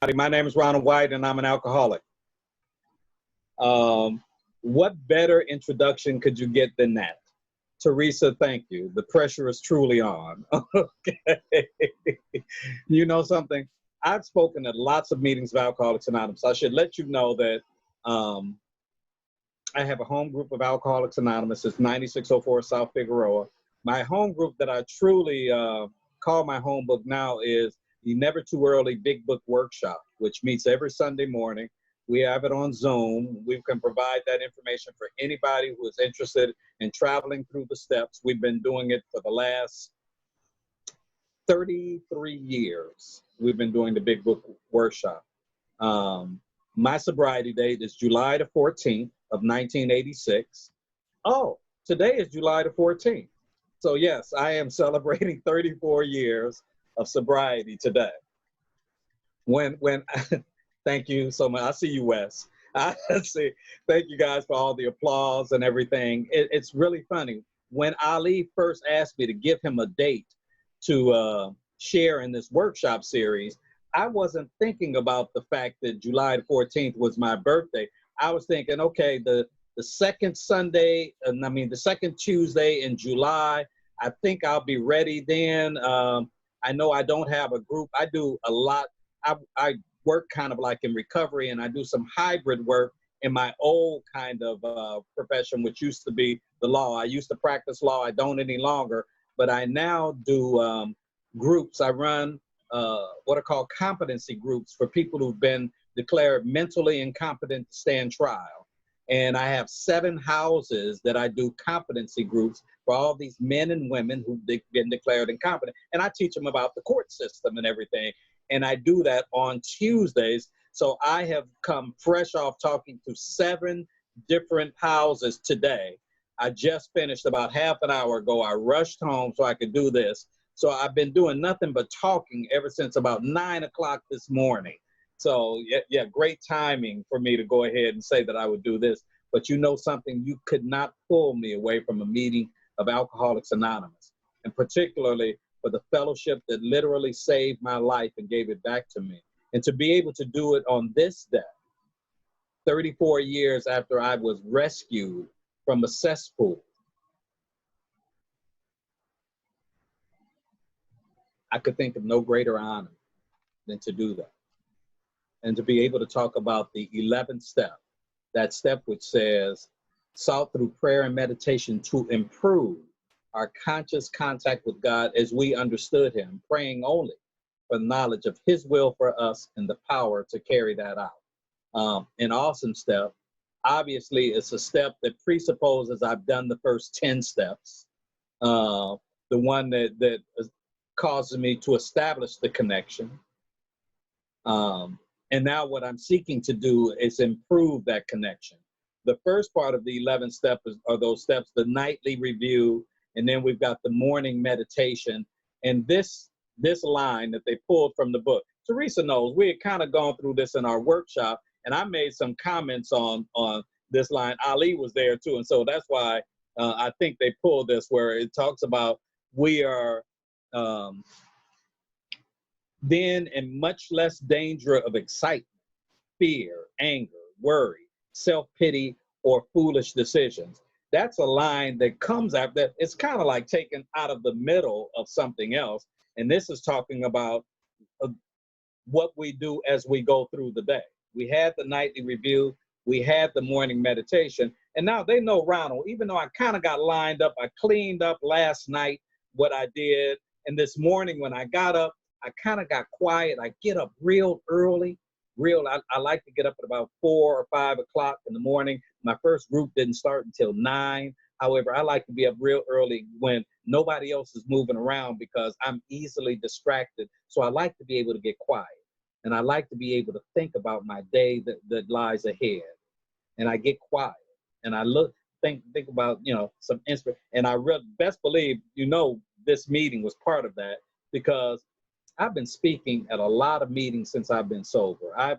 My name is Ronald White, and I'm an alcoholic. What better introduction could you get than that? Teresa, thank you. The pressure is truly on. Okay. You know something? I've spoken at lots of meetings of Alcoholics Anonymous. I should let you know that I have a home group of Alcoholics Anonymous. It's 9604 South Figueroa. My home group that I truly call my home book now is the Never Too Early Big Book Workshop, which meets every Sunday morning. We have it on Zoom. We can provide that information for anybody who is interested in traveling through the steps. We've been doing it for the last 33 years. We've been doing the Big Book Workshop. My sobriety date is July the 14th of 1986. Oh, today is July the 14th. So yes, I am celebrating 34 years of sobriety today. Thank you so much. I see you, Wes. I see. Thank you guys for all the applause and everything. It's really funny. When Ali first asked me to give him a date to share in this workshop series, I wasn't thinking about the fact that July the 14th was my birthday. I was thinking, okay, the second Sunday, the second Tuesday in July, I think I'll be ready then. I know I don't have a group. I do a lot. I work kind of like in recovery, and I do some hybrid work in my old kind of profession, which used to be the law. I used to practice law. I don't any longer, but I now do groups. I run what are called competency groups for people who've been declared mentally incompetent to stand trial. And I have 7 houses that I do competency groups for all these men and women who've been declared incompetent. And I teach them about the court system and everything. And I do that on Tuesdays. So I have come fresh off talking to 7 different houses today. I just finished about half an hour ago. I rushed home so I could do this. So I've been doing nothing but talking ever since about 9 o'clock this morning. So yeah, great timing for me to go ahead and say that I would do this. But you know something, you could not pull me away from a meeting of Alcoholics Anonymous, and particularly for the fellowship that literally saved my life and gave it back to me. And to be able to do it on this day, 34 years after I was rescued from a cesspool, I could think of no greater honor than to do that. And to be able to talk about the 11th step, that step which says, sought through prayer and meditation to improve our conscious contact with God as we understood him, praying only for the knowledge of his will for us and the power to carry that out. An awesome step. Obviously, it's a step that presupposes I've done the first 10 steps. The one that causes me to establish the connection. And now what I'm seeking to do is improve that connection. The first part of the 11th step are those steps, the nightly review, and then we've got the morning meditation. And this line that they pulled from the book, Teresa knows, we had kind of gone through this in our workshop, and I made some comments on this line. Ali was there too, and so that's why I think they pulled this, where it talks about we are then in much less danger of excitement, fear, anger, worry, self-pity, or foolish decisions. That's a line that comes after that. It's kind of like taken out of the middle of something else. And this is talking about what we do as we go through the day. We had the nightly review, we had the morning meditation, and now they know Ronald, even though I kind of got lined up, I cleaned up last night what I did. And this morning when I got up, I kind of got quiet. I get up real early. I like to get up at about 4 or 5 o'clock in the morning. My first group didn't start until 9. However, I like to be up real early when nobody else is moving around because I'm easily distracted. So I like to be able to get quiet. And I like to be able to think about my day that lies ahead. And I get quiet. And I think about, some inspiration. And I best believe, this meeting was part of that, because I've been speaking at a lot of meetings since I've been sober. I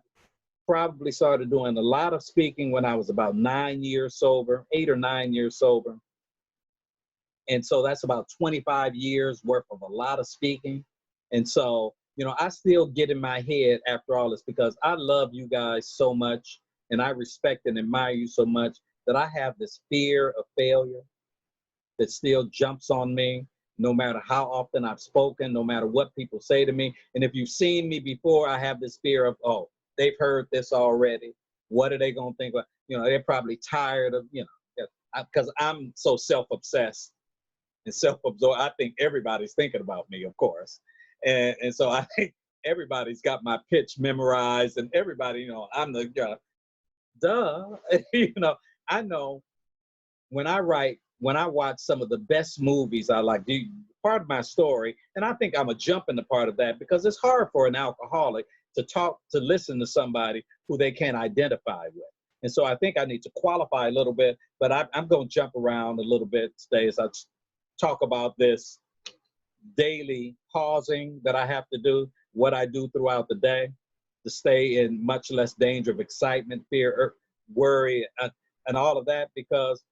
probably started doing a lot of speaking when I was about 9 years sober, 8 or 9 years sober. And so that's about 25 years worth of a lot of speaking. And so you know, I still get in my head after all this because I love you guys so much and I respect and admire you so much that I have this fear of failure that still jumps on me no matter how often I've spoken, no matter what people say to me. And if you've seen me before, I have this fear of, oh, they've heard this already. What are they going to think? You know, they're probably tired of, you know, because I'm so self-obsessed and self-absorbed. I think everybody's thinking about me, of course. And so I think everybody's got my pitch memorized and everybody, you know, I'm the, duh, you know, I know when I write, when I watch some of the best movies I like, part of my story, and I think I'm a jump into part of that because it's hard for an alcoholic to listen to somebody who they can't identify with. And so I think I need to qualify a little bit, but I'm going to jump around a little bit today as I talk about this daily pausing that I have to do, what I do throughout the day to stay in much less danger of excitement, fear, worry, and all of that, because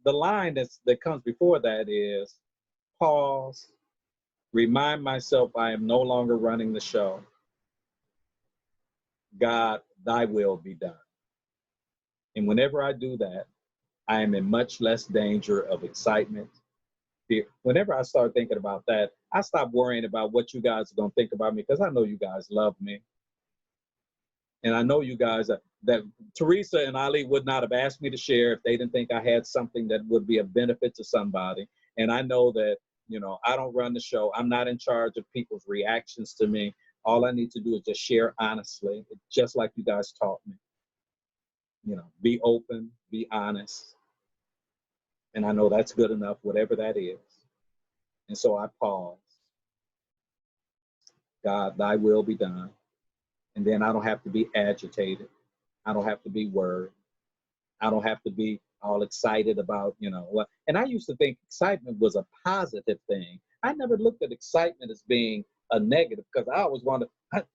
the line that comes before that is pause, remind myself I am no longer running the show. God, thy will be done. And whenever I do that, I am in much less danger of excitement, fear. Whenever I start thinking about that, I stop worrying about what you guys are going to think about me because I know you guys love me. And I know you guys that Teresa and Ali would not have asked me to share if they didn't think I had something that would be a benefit to somebody. And I know that, you know, I don't run the show. I'm not in charge of people's reactions to me. All I need to do is just share honestly, just like you guys taught me. You know, be open, be honest. And I know that's good enough, whatever that is. And so I pause. God, thy will be done. And then I don't have to be agitated. I don't have to be worried. I don't have to be all excited about, you know, what. And I used to think excitement was a positive thing. I never looked at excitement as being a negative because I always wanted,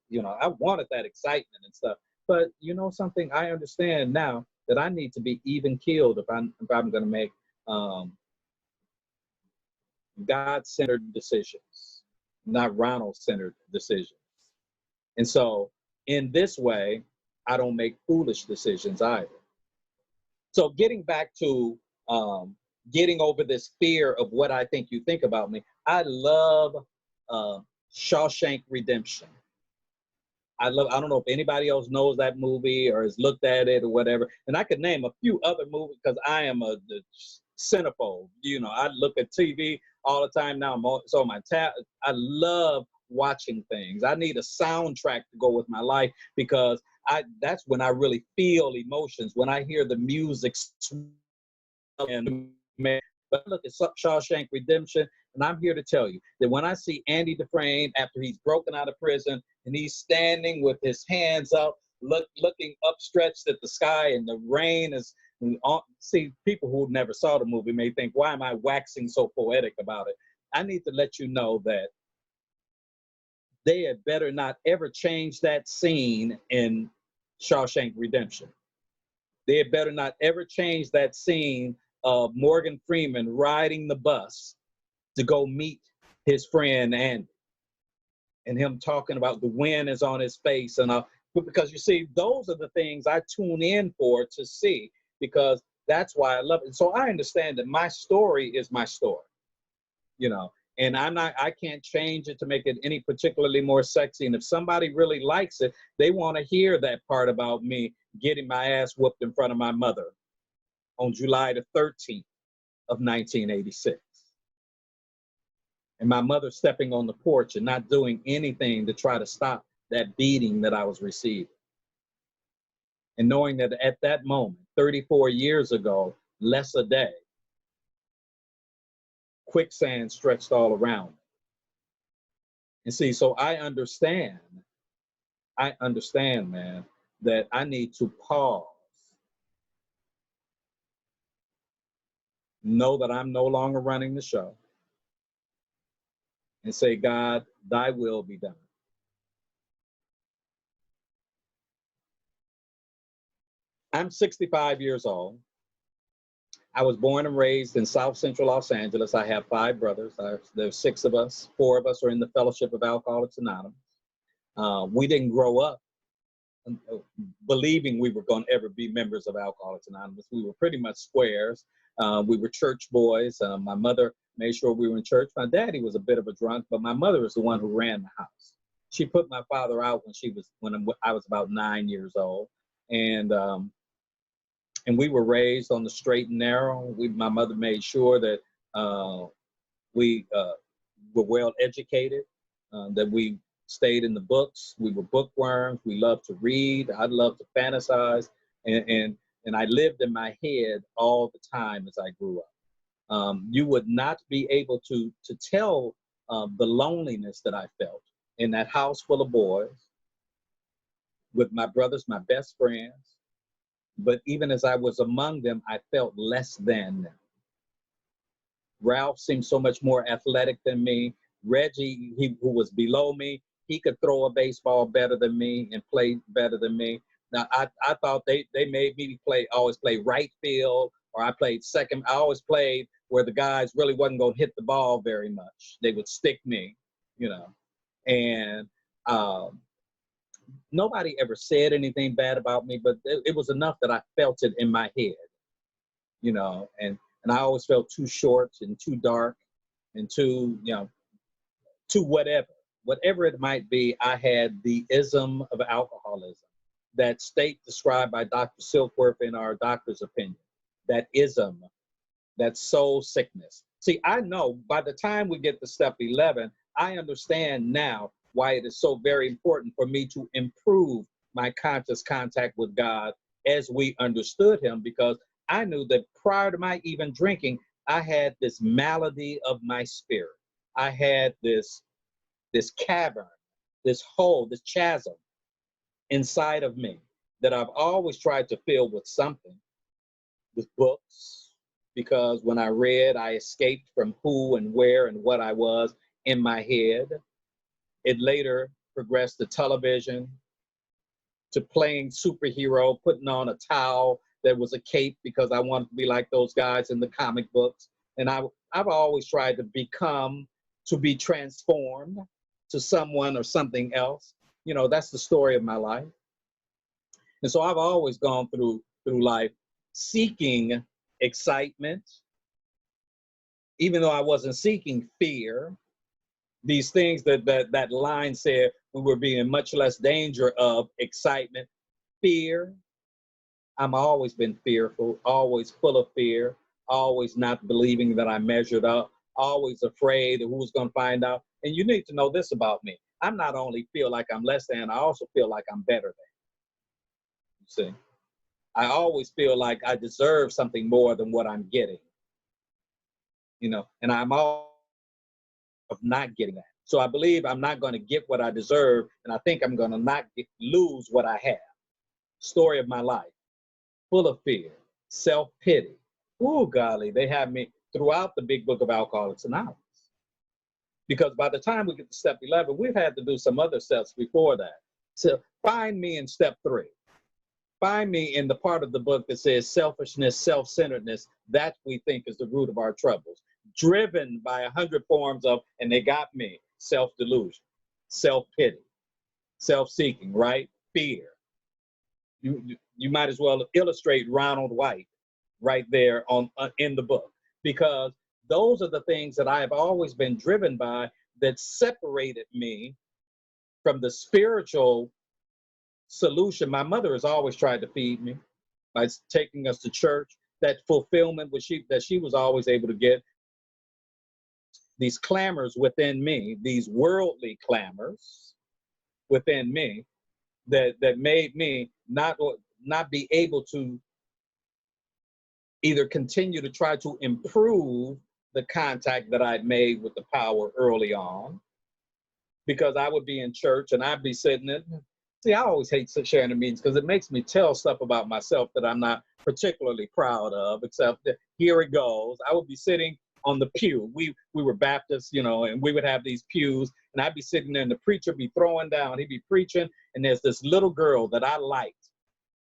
you know, I wanted that excitement and stuff. But you know something, I understand now that I need to be even keeled if I'm going to make God-centered decisions, not Ronald-centered decisions. And so in this way, I don't make foolish decisions either. So getting back to getting over this fear of what I think you think about me, I love Shawshank Redemption. I don't know if anybody else knows that movie or has looked at it or whatever. And I could name a few other movies because I am the cinephobe. You know, I look at TV all the time now. So my tab, I love watching things. I need a soundtrack to go with my life because that's when I really feel emotions. When I hear the music and but look at Shawshank Redemption, and I'm here to tell you that when I see Andy Dufresne after he's broken out of prison and he's standing with his hands up, looking upstretched at the sky, and the rain is see, people who never saw the movie may think, why am I waxing so poetic about it? I need to let you know that they had better not ever change that scene in Shawshank Redemption. They had better not ever change that scene of Morgan Freeman riding the bus to go meet his friend Andy, and him talking about the wind is on his face and because you see, those are the things I tune in for to see, because that's why I love it. So I understand that my story is my story, you know, and I can't change it to make it any particularly more sexy. And if somebody really likes it, they want to hear that part about me getting my ass whooped in front of my mother on July the 13th of 1986. And my mother stepping on the porch and not doing anything to try to stop that beating that I was receiving. And knowing that at that moment, 34 years ago, less a day, quicksand stretched all around me. And see, so I understand, man, that I need to pause, know that I'm no longer running the show, and say, God, thy will be done. I'm 65 years old. I was born and raised in South Central Los Angeles. I have 5 brothers. There's 6 of us. 4 of us are in the Fellowship of Alcoholics Anonymous. We didn't grow up believing we were going to ever be members of Alcoholics Anonymous. We were pretty much squares. We were church boys. My mother made sure we were in church. My daddy was a bit of a drunk, but my mother was the one who ran the house. She put my father out when I was about 9 years old, and we were raised on the straight and narrow. My mother made sure that we were well educated, that we stayed in the books. We were bookworms. We loved to read. I loved to fantasize, and I lived in my head all the time as I grew up. You would not be able to tell the loneliness that I felt in that house full of boys with my brothers, my best friends. But even as I was among them, I felt less than them. Ralph seemed so much more athletic than me. Reggie, who was below me, he could throw a baseball better than me and play better than me. Now, I thought they made me always play right field, or I played second. I always played where the guys really wasn't going to hit the ball very much. They would stick me, and nobody ever said anything bad about me, but it was enough that I felt it in my head, and I always felt too short and too dark and too whatever it might be. I had the ism of alcoholism, that state described by Dr. Silkworth in our doctor's opinion, that ism, that soul sickness. See, I know by the time we get to step 11, I understand now why it is so very important for me to improve my conscious contact with God as we understood him, because I knew that prior to my even drinking, I had this malady of my spirit. I had this cavern, this hole, this chasm inside of me that I've always tried to fill with something, with books, because when I read, I escaped from who and where and what I was in my head. It later progressed to television, to playing superhero, putting on a towel that was a cape because I wanted to be like those guys in the comic books. And I've always tried to be transformed to someone or something else. That's the story of my life. And so I've always gone through life seeking excitement, even though I wasn't seeking fear. These things that line said we were being much less danger of excitement, fear. I'm always been fearful, always full of fear, always not believing that I measured up, always afraid of who's going to find out. And you need to know this about me. I'm not only feel like I'm less than, I also feel like I'm better than. You see, I always feel like I deserve something more than what I'm getting. And I'm all of not getting that. So I believe I'm not going to get what I deserve, and I think I'm going to lose what I have. Story of my life, full of fear, self-pity. Ooh, golly, they have me throughout the big book of Alcoholics Anonymous. Because by the time we get to step 11, we've had to do some other steps before that. So find me in step 3. Find me in the part of the book that says selfishness, self-centeredness, that we think is the root of our troubles. Driven by 100 forms of, and they got me, self-delusion, self-pity, self-seeking, right? Fear. You might as well illustrate Ronald White right there in the book, because those are the things that I have always been driven by that separated me from the spiritual solution. My mother has always tried to feed me by taking us to church. That fulfillment that she was always able to get. These clamors within me, these worldly clamors within me, that made me not be able to either continue to try to improve the contact that I'd made with the power early on, because I would be in church and I'd be sitting in. See, I always hate sharing the meetings because it makes me tell stuff about myself that I'm not particularly proud of, except that here it goes. I would be sitting on the pew. We were Baptists, and we would have these pews, and I'd be sitting there and the preacher be throwing down, he'd be preaching, and there's this little girl that I liked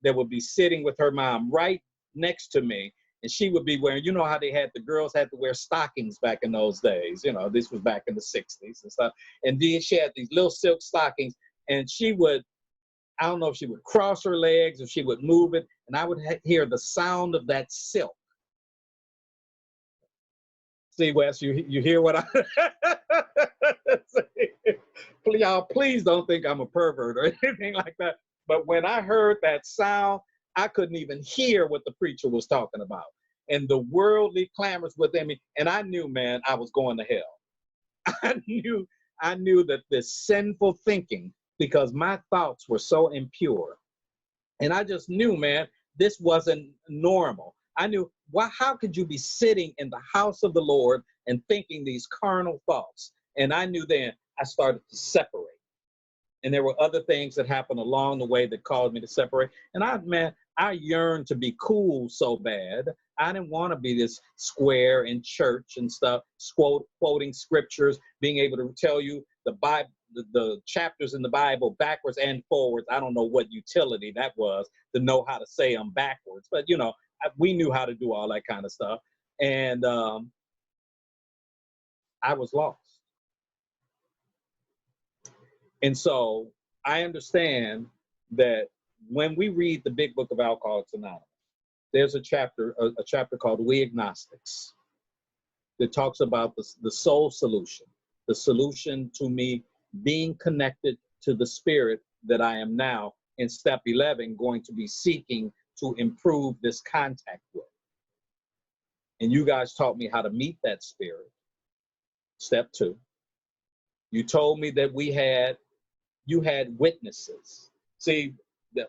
that would be sitting with her mom right next to me, and she would be wearing, how the girls had to wear stockings back in those days, this was back in the 60s and stuff, and then she had these little silk stockings, And she would, I don't know if she would cross her legs or she would move it, and I would hear the sound of that silk. See, Wes, you hear what I y'all, please don't think I'm a pervert or anything like that. But when I heard that sound, I couldn't even hear what the preacher was talking about. And the worldly clamors within me, and I knew, man, I was going to hell. I knew that this sinful thinking, because my thoughts were so impure. And I just knew, man, this wasn't normal. I knew, why, how could you be sitting in the house of the Lord and thinking these carnal thoughts? And I knew then I started to separate. And there were other things that happened along the way that caused me to separate. And I yearned to be cool so bad. I didn't want to be this square in church and stuff, quoting scriptures, being able to tell you the Bible, the chapters in the Bible backwards and forwards. I don't know what utility that was to know how to say them backwards, but we knew how to do all that kind of stuff. And I was lost. And so I understand that when we read the big book of Alcoholics Anonymous, there's a chapter called We Agnostics that talks about the soul solution, the solution to me being connected to the spirit that I am now in step 11 going to be seeking to improve this contact with. And you guys taught me how to meet that spirit. Step 2. You told me that you had witnesses. See, the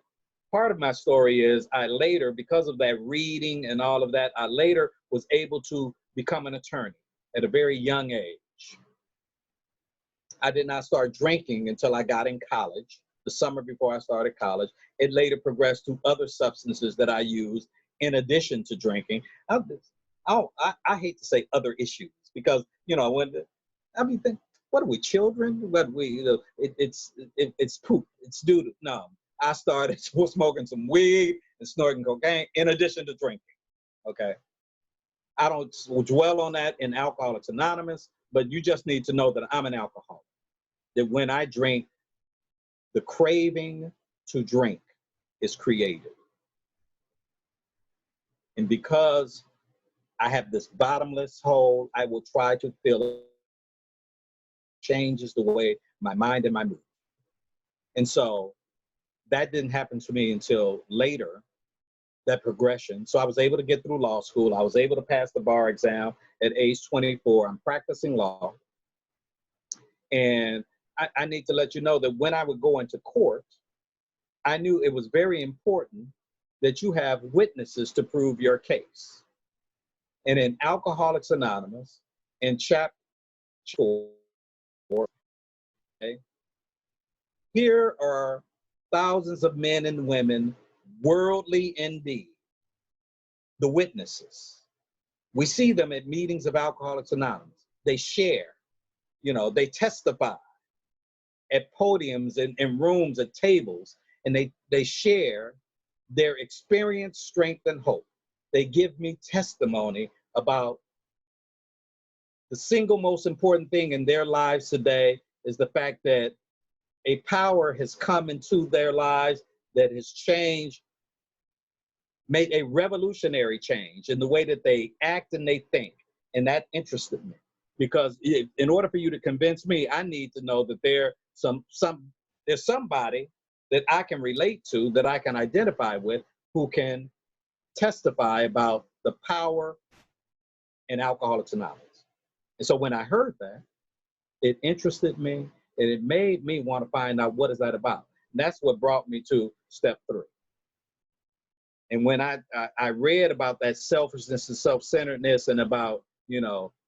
part of my story is I later, because of that reading and all of that, I later was able to become an attorney at a very young age. I did not start drinking until I got in college, the summer before I started college. It later progressed to other substances that I used in addition to drinking. I hate to say other issues because, what are we, children? What we, it's poop, it's doo-doo. No, I started smoking some weed and snorting cocaine in addition to drinking, okay? I don't dwell on that in Alcoholics Anonymous, but you just need to know that I'm an alcoholic. That when I drink, the craving to drink is created. And because I have this bottomless hole, I will try to fill it. Changes the way my mind and my mood. And so that didn't happen to me until later, that progression. So I was able to get through law school. I was able to pass the bar exam at age 24. I'm practicing law. And I need to let you know that when I would go into court, I knew it was very important that you have witnesses to prove your case. And in Alcoholics Anonymous, in chapter 4, okay, here are thousands of men and women, worldly indeed, the witnesses. We see them at meetings of Alcoholics Anonymous. They share, they testify at podiums and in rooms, at tables, and they share their experience, strength, and hope. They give me testimony about the single most important thing in their lives today is the fact that a power has come into their lives that has changed, made a revolutionary change in the way that they act and they think. And that interested me because in order for you to convince me, I need to know that there's somebody that I can relate to, that I can identify with, who can testify about the power in Alcoholics Anonymous. And so when I heard that, it interested me and it made me want to find out what is that about. And that's what brought me to step 3. And when I read about that selfishness and self-centeredness and about,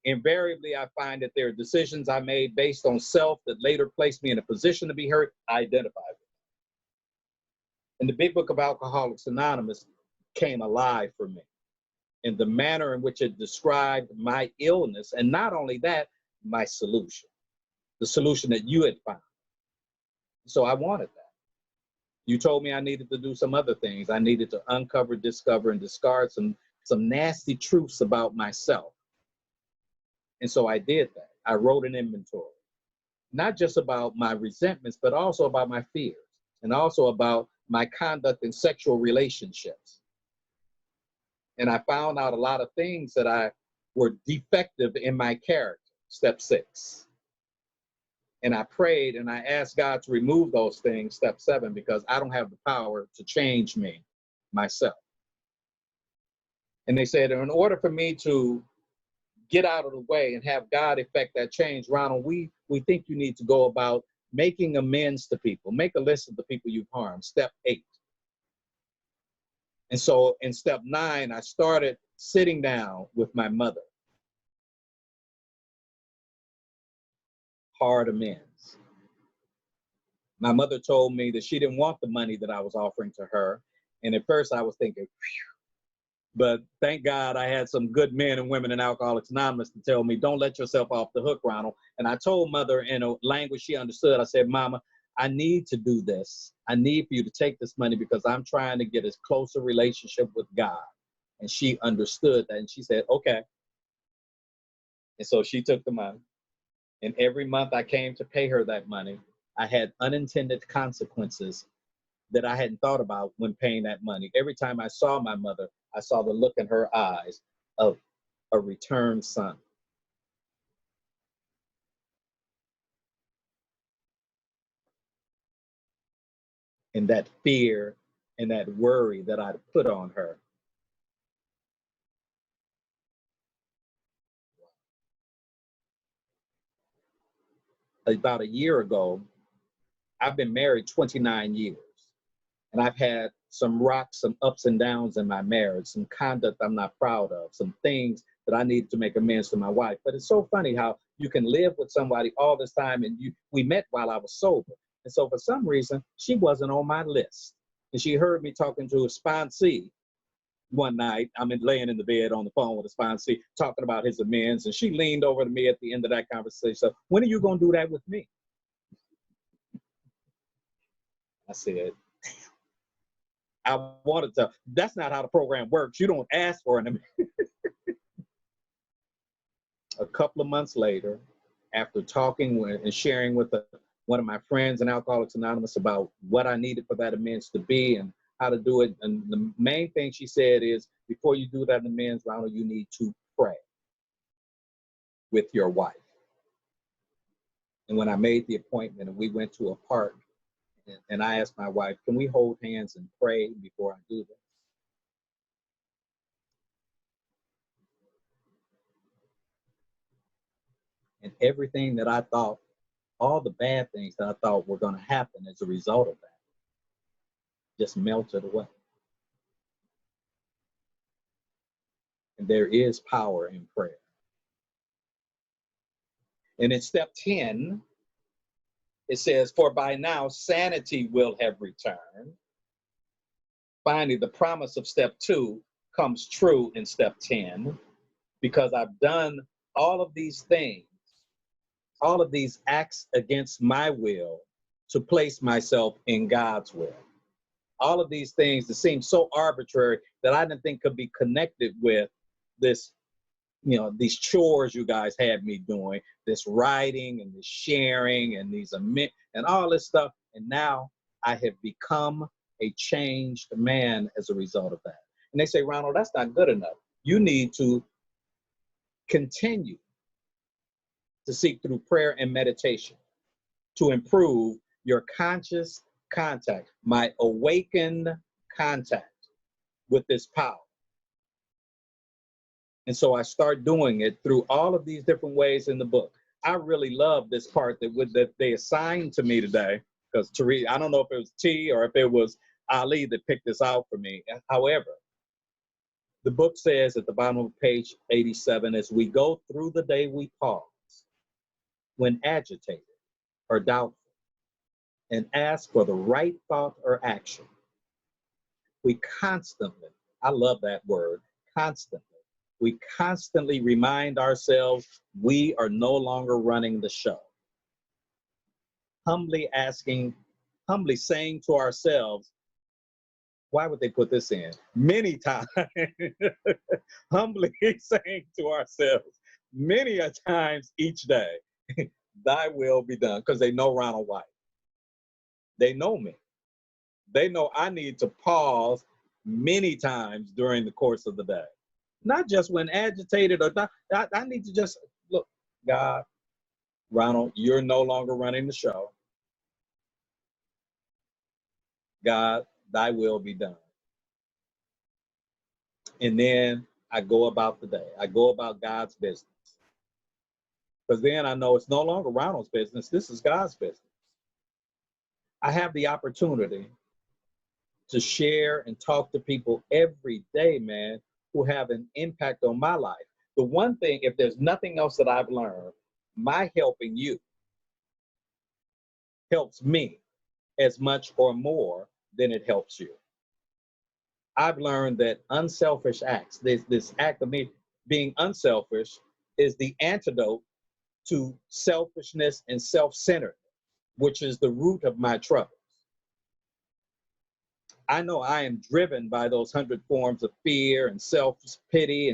invariably I find that there are decisions I made based on self that later placed me in a position to be hurt, I identified with it. And the big book of Alcoholics Anonymous came alive for me in the manner in which it described my illness. And not only that, my solution, the solution that you had found. So I wanted that. You told me I needed to do some other things. I needed to uncover, discover, and discard some nasty truths about myself. And so I did that. I wrote an inventory. not just about my resentments, but also about my fears, and also about my conduct in sexual relationships. And I found out a lot of things that I were defective in my character, step 6. And I prayed and I asked God to remove those things, step 7, because I don't have the power to change me myself. And they said, in order for me to get out of the way and have God effect that change, Ronald, we think you need to go about making amends to people. Make a list of the people you've harmed, step 8. And so in step 9, I started sitting down with my mother. Hard amends. My mother told me that she didn't want the money that I was offering to her. And at first I was thinking, phew. But thank God I had some good men and women in Alcoholics Anonymous to tell me, don't let yourself off the hook, Ronald. And I told mother in a language she understood, I said, Mama, I need to do this. I need for you to take this money because I'm trying to get a closer relationship with God. And she understood that. And she said, okay. And so she took the money. And every month I came to pay her that money. I had unintended consequences that I hadn't thought about when paying that money. Every time I saw my mother, I saw the look in her eyes of a returned son. And that fear and that worry that I'd put on her. About a year ago, I've been married 29 years. And I've had some rocks, some ups and downs in my marriage, some conduct I'm not proud of, some things that I need to make amends to my wife. But it's so funny how you can live with somebody all this time, and we met while I was sober. And so for some reason, she wasn't on my list. And she heard me talking to a sponsee one night. I'm laying in the bed on the phone with a sponsee talking about his amends. And she leaned over to me at the end of that conversation. So, when are you going to do that with me? I said, I wanted to. That's not how the program works. You don't ask for an. A couple of months later, after talking with and sharing with one of my friends in Alcoholics Anonymous about what I needed for that amends to be and how to do it, and the main thing she said is, before you do that amends, Ronald, you need to pray with your wife. And when I made the appointment and we went to a park, and I asked my wife, can we hold hands and pray before I do this? And everything that I thought, all the bad things that I thought were going to happen as a result of that, just melted away. And there is power in prayer. And in step 10, it says, for by now sanity will have returned. Finally, the promise of step 2 comes true in step 10, because I've done all of these things, all of these acts against my will to place myself in God's will. All of these things that seem so arbitrary that I didn't think could be connected with this, these chores you guys had me doing, this writing and this sharing and these and all this stuff. And now I have become a changed man as a result of that. And they say, Ronald, that's not good enough. You need to continue to seek through prayer and meditation to improve your conscious contact, my awakened contact with this power. And so I start doing it through all of these different ways in the book. I really love this part that they assigned to me today, because Teresa, I don't know if it was T or if it was Ali that picked this out for me. However, the book says at the bottom of page 87, as we go through the day, we pause when agitated or doubtful and ask for the right thought or action. We constantly, I love that word, constantly. We constantly remind ourselves we are no longer running the show. Humbly saying to ourselves, why would they put this in? Many times, humbly saying to ourselves, many a times each day, thy will be done, because they know Ronald White. They know me. They know I need to pause many times during the course of the day. Not just when agitated or not. I need to just look, God, Ronald, you're no longer running the show. God, thy will be done. And then I go about the day. I go about God's business. Because then I know it's no longer Ronald's business. This is God's business. I have the opportunity to share and talk to people every day, man, who have an impact on my life. The one thing, if there's nothing else that I've learned, my helping you helps me as much or more than it helps you. I've learned that unselfish acts, this act of me being unselfish, is the antidote to selfishness and self-centered, which is the root of my troubles. I know I am driven by those 100 forms of fear and self-pity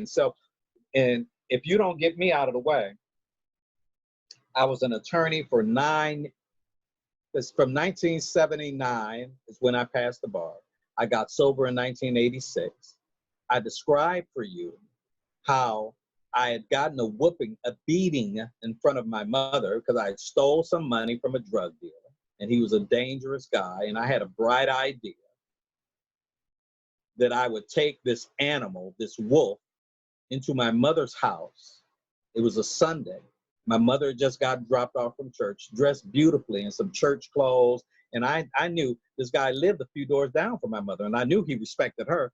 and if you don't get me out of the way, I was an attorney for from 1979 is when I passed the bar. I got sober in 1986. I described for you how I had gotten a whooping, a beating in front of my mother because I stole some money from a drug dealer, and he was a dangerous guy, and I had a bright idea that I would take this animal, this wolf, into my mother's house. It was a Sunday. My mother just got dropped off from church, dressed beautifully in some church clothes. And I knew this guy lived a few doors down from my mother, and I knew he respected her.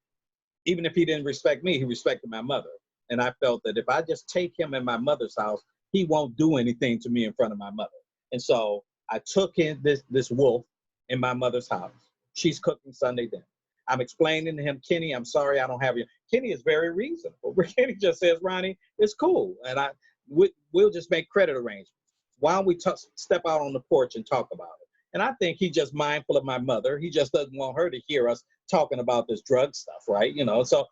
Even if he didn't respect me, he respected my mother. And I felt that if I just take him in my mother's house, he won't do anything to me in front of my mother. And so I took in this wolf in my mother's house. She's cooking Sunday dinner. I'm explaining to him, Kenny, I'm sorry I don't have you. Kenny is very reasonable. Kenny just says, Ronnie, it's cool. And we'll just make credit arrangements. Why don't we step out on the porch and talk about it? And I think he's just mindful of my mother. He just doesn't want her to hear us talking about this drug stuff, right? You know, so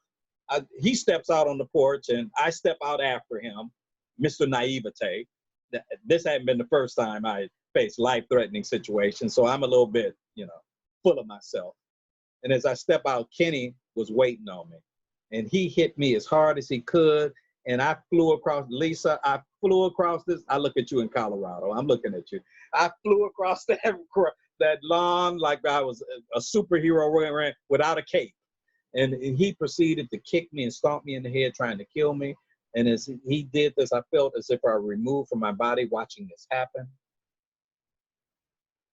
he steps out on the porch and I step out after him, Mr. Naivete. This hadn't been the first time I faced life-threatening situations, so I'm a little bit, full of myself. And as I step out, Kenny was waiting on me. And he hit me as hard as he could. And I flew across, Lisa, I flew across this. I look at you in Colorado. I'm looking at you. I flew across that lawn like I was a superhero without a cape. And he proceeded to kick me and stomp me in the head, trying to kill me. And as he did this, I felt as if I were removed from my body watching this happen.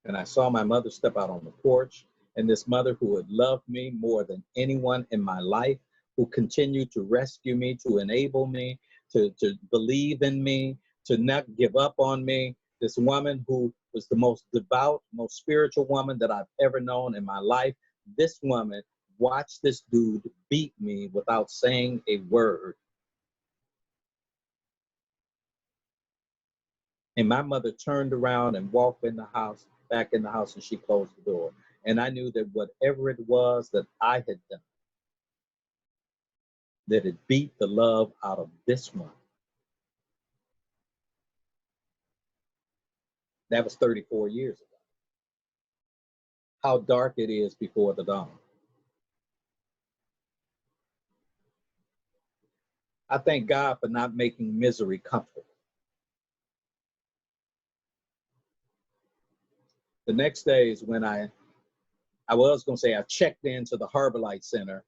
And I saw my mother step out on the porch. And this mother who had loved me more than anyone in my life, who continued to rescue me, to enable me, to believe in me, to not give up on me. This woman who was the most devout, most spiritual woman that I've ever known in my life. This woman watched this dude beat me without saying a word. And my mother turned around and walked in the house, back in the house, and she closed the door. And I knew that whatever it was that I had done, that it beat the love out of this one. That was 34 years ago. How dark it is before the dawn. I thank God for not making misery comfortable. The next day is when I checked into the Harbor Light Center,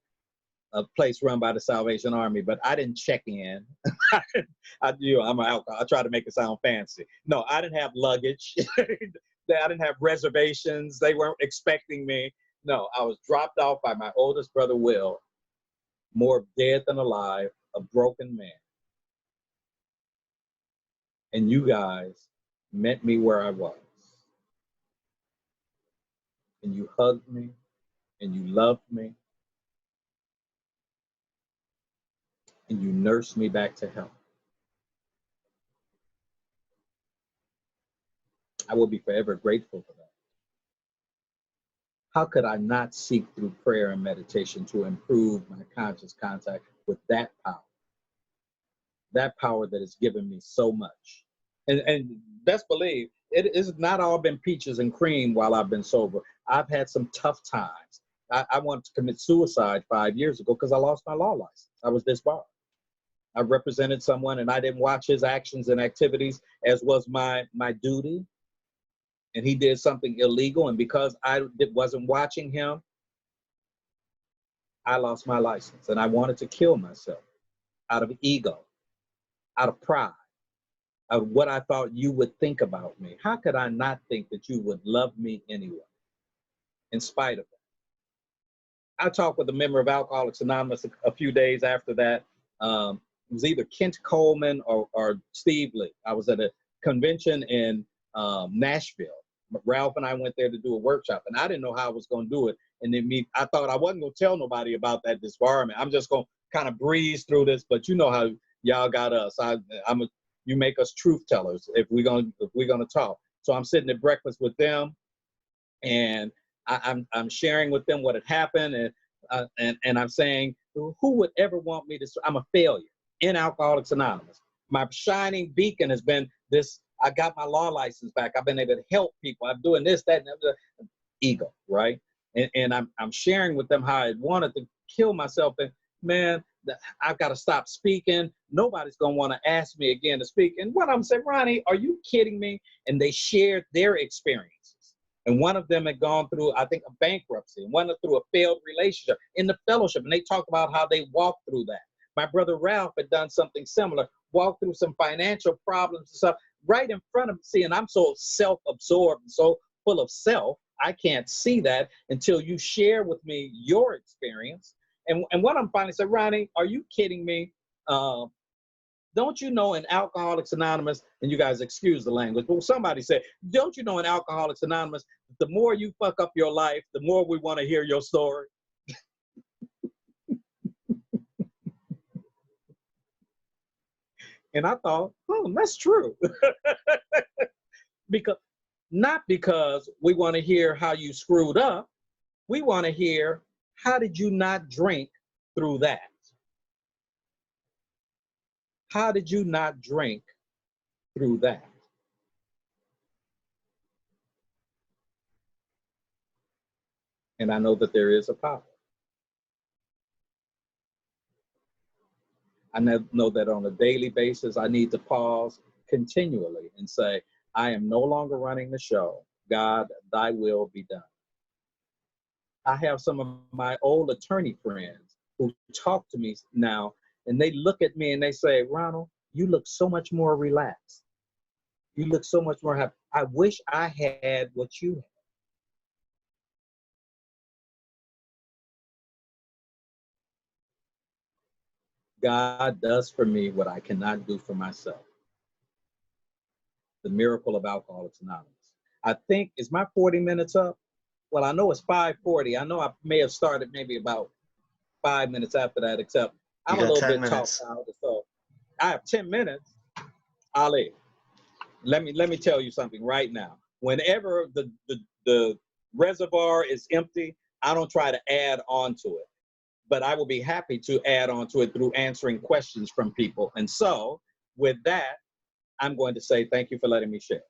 a place run by the Salvation Army, but I didn't check in. I'm an alcoholic. I try to make it sound fancy. No, I didn't have luggage. I didn't have reservations. They weren't expecting me. No, I was dropped off by my oldest brother, Will, more dead than alive, a broken man. And you guys met me where I was. And you hugged me, and you loved me, and you nursed me back to health. I will be forever grateful for that. How could I not seek through prayer and meditation to improve my conscious contact with that power? That power that has given me so much. And best believe, it has not all been peaches and cream while I've been sober. I've had some tough times. I wanted to commit suicide 5 years ago because I lost my law license. I was disbarred. I represented someone and I didn't watch his actions and activities as was my duty. And he did something illegal. And because I wasn't watching him, I lost my license. And I wanted to kill myself out of ego, out of pride, of what I thought you would think about me. How could I not think that you would love me anyway, in spite of that? I talked with a member of Alcoholics Anonymous a few days after that. It was either Kent Coleman or Steve Lee. I was at a convention in Nashville. Ralph and I went there to do a workshop, and I didn't know how I was going to do it. And then I thought I wasn't going to tell nobody about that disbarment. I'm just going to kind of breeze through this, but you know how y'all got us. You make us truth tellers if we're gonna talk. So I'm sitting at breakfast with them, and I'm sharing with them what had happened, and I'm saying, who would ever want me to? I'm a failure in Alcoholics Anonymous. My shining beacon has been this. I got my law license back. I've been able to help people. I'm doing this, that, and the ego, right? And I'm sharing with them how I wanted to kill myself. And man, I've got to stop speaking. Nobody's going to want to ask me again to speak. And one of them said, Ronnie, are you kidding me? And they shared their experiences. And one of them had gone through, I think, a bankruptcy, and one through a failed relationship in the fellowship. And they talked about how they walked through that. My brother Ralph had done something similar, walked through some financial problems and stuff right in front of me. See, and I'm so self-absorbed and so full of self, I can't see that until you share with me your experience. And one of them finally said, Ronnie, are you kidding me? Don't you know in Alcoholics Anonymous, and you guys excuse the language, but somebody said, don't you know in Alcoholics Anonymous, the more you fuck up your life, the more we want to hear your story. And I thought, oh, that's true. Not because we want to hear how you screwed up. We want to hear, how did you not drink through that? How did you not drink through that? And I know that there is a power. I know that on a daily basis, I need to pause continually and say, I am no longer running the show. God, thy will be done. I have some of my old attorney friends who talk to me now, and they look at me and they say, Ronald, you look so much more relaxed. You look so much more happy. I wish I had what you had. God does for me what I cannot do for myself. The miracle of Alcoholics Anonymous. I think, is my 40 minutes up? Well, I know it's 5:40. I know I may have started maybe about 5 minutes after that, except I'm a little bit talked out. So I have 10 minutes. Ali, let me tell you something right now. Whenever the reservoir is empty, I don't try to add on to it. But I will be happy to add on to it through answering questions from people. And so with that, I'm going to say thank you for letting me share.